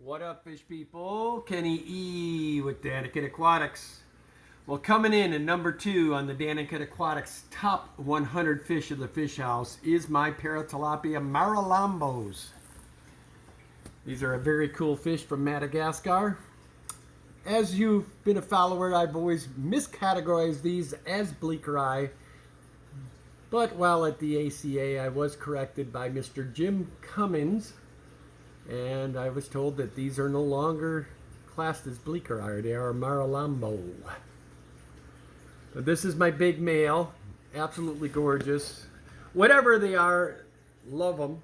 What up, fish people? Kenny E with Daniken Aquatics. Well, coming in at number 2 on the Daniken Aquatics top 100 fish of the fish house is my Paratilapia Marolambos. These are a very cool fish from Madagascar. As you've been a follower, I've always miscategorized these as bleaker eye. But while at the ACA, I was corrected by Mr. Jim Cummins, and I was told that these are no longer classed as bleaker eye. They are Marolambo. But this is my big male, absolutely gorgeous. Whatever they are, love them.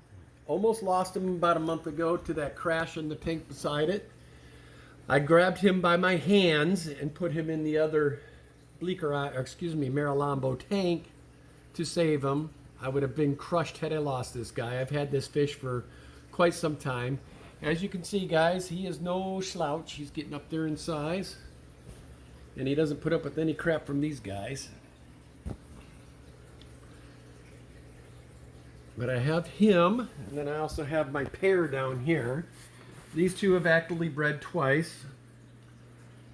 Almost lost him about a month ago to that crash in the tank beside it. I grabbed him by my hands and put him in the other bleaker eye, Marolambo tank to save him. I would have been crushed had I lost this guy. I've had this fish for quite some time. As you can see, guys, he is no slouch. He's getting up there in size, and he doesn't put up with any crap from these guys. But I have him, and then I also have my pair down here. These two have actively bred twice,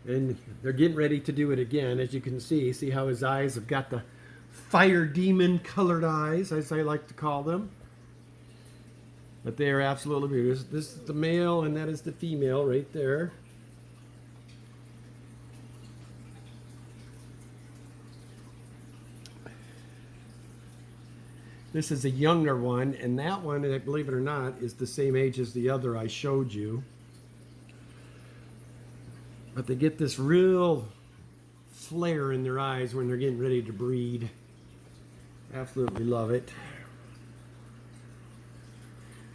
and they're getting ready to do it again. As you can see how his eyes have got the fire demon colored eyes, as I like to call them. But they are absolutely beautiful. This is the male and that is the female right there. This is a younger one, and that one, believe it or not, is the same age as the other I showed you. But they get this real flare in their eyes when they're getting ready to breed. Absolutely love it.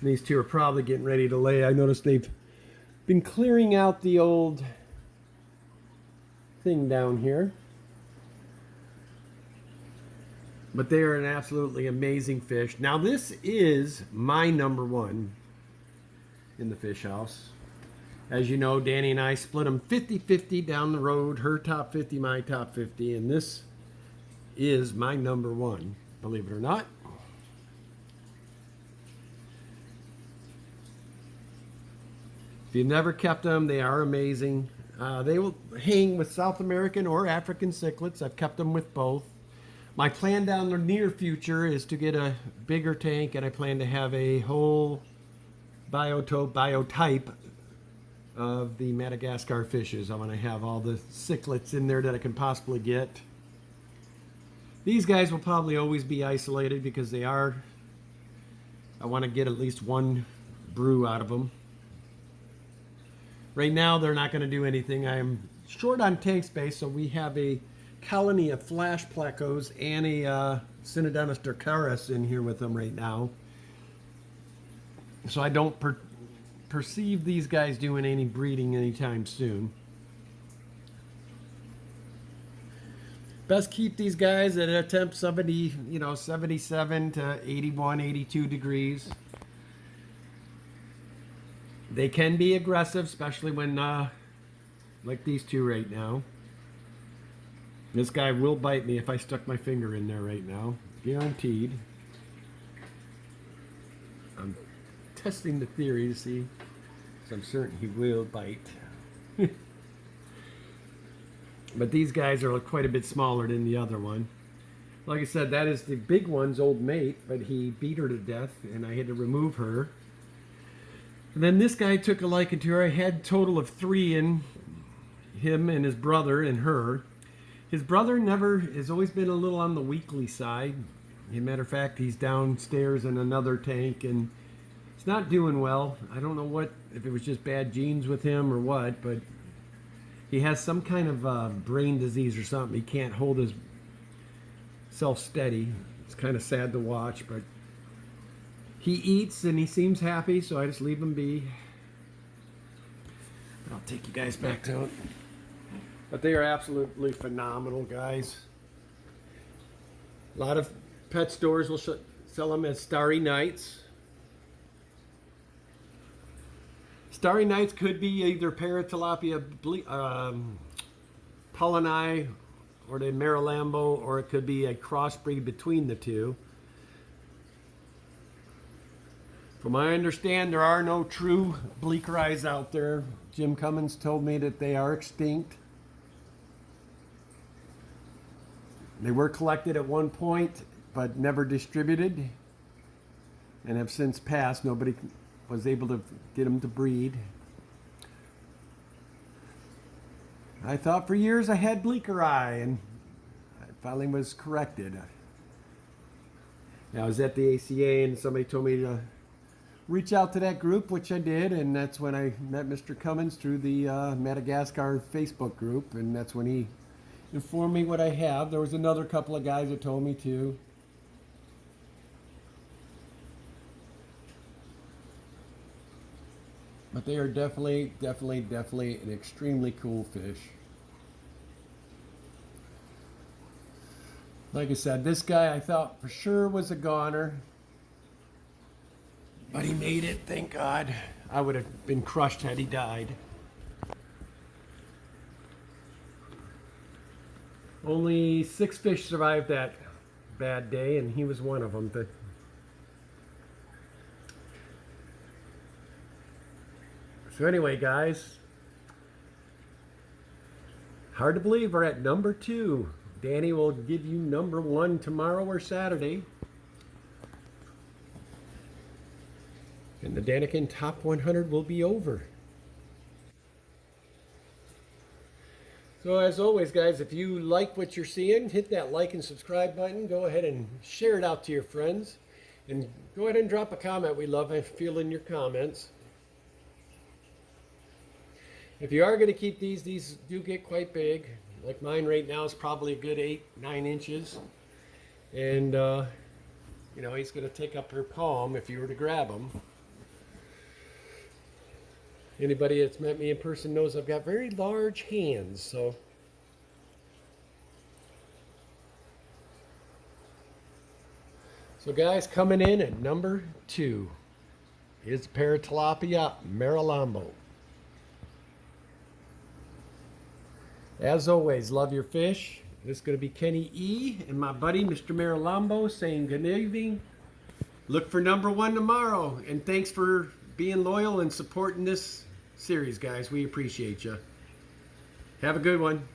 And these two are probably getting ready to lay. I noticed they've been clearing out the old thing down here. But they are an absolutely amazing fish. Now this is my number 1 in the fish house. As you know, Danny and I split them 50-50 down the road. Her top 50, my top 50. And this is my number 1, believe it or not. If you've never kept them, they are amazing. They will hang with South American or African cichlids. I've kept them with both. My plan down the near future is to get a bigger tank, and I plan to have a whole biotype of the Madagascar fishes. I want to have all the cichlids in there that I can possibly get. These guys will probably always be isolated because they are, I want to get at least one brew out of them. Right now, they're not going to do anything. I am short on tank space, so we have a colony of flash plecos and a Synodontis dorcaris in here with them right now. So I don't perceive these guys doing any breeding anytime soon. Best keep these guys at a temp 77 to 81, 82 degrees. They can be aggressive, especially when, like these two right now. This guy will bite me if I stuck my finger in there right now. Guaranteed. I'm testing the theory to see, because I'm certain he will bite. But these guys are quite a bit smaller than the other one. Like I said, that is the big one's old mate, but he beat her to death, and I had to remove her. And then this guy took a liking to her. I had a total of 3 in, him and his brother and her. His brother has always been a little on the weakly side. As a matter of fact, he's downstairs in another tank, and it's not doing well. I don't know if it was just bad genes with him or what, but he has some kind of brain disease or something. He can't hold his self steady. It's kind of sad to watch, but he eats and he seems happy, so I just leave him be. I'll take you guys back to it. But they are absolutely phenomenal, guys. A lot of pet stores will sell them as Starry Nights. Starry Nights could be either Paratilapia Pollini or the Marolambo, or it could be a crossbreed between the two. From what I understand, there are no true bleaker eyes out there. Jim Cummins told me that they are extinct. They were collected at one point, but never distributed, and have since passed. Nobody was able to get them to breed. I thought for years I had bleaker eye, and I finally was corrected. I was at the ACA, and somebody told me to reach out to that group, which I did, and that's when I met Mr. Cummins through the Madagascar Facebook group, and that's when he informed me what I have. There was another couple of guys that told me too. But they are definitely an extremely cool fish. Like I said, this guy I thought for sure was a goner. But he made it, thank God. I would have been crushed had he died. Only 6 fish survived that bad day, and he was one of them. So anyway, guys, hard to believe we're at number 2. Danny will give you number 1 tomorrow or Saturday. And the Daniken Top 100 will be over. So as always, guys, if you like what you're seeing, hit that like and subscribe button. Go ahead and share it out to your friends. And go ahead and drop a comment. We love feeling your comments. If you are going to keep these do get quite big. Like mine right now is probably a good 8-9 inches. And, you know, he's going to take up your palm if you were to grab him. Anybody that's met me in person knows I've got very large hands, so. So guys, coming in at number 2 is Paratilapia Marolambo. As always, love your fish. This is going to be Kenny E. and my buddy, Mr. Marolambo, saying good evening. Look for number 1 tomorrow. And thanks for being loyal and supporting this series, guys. We appreciate you. Have a good one.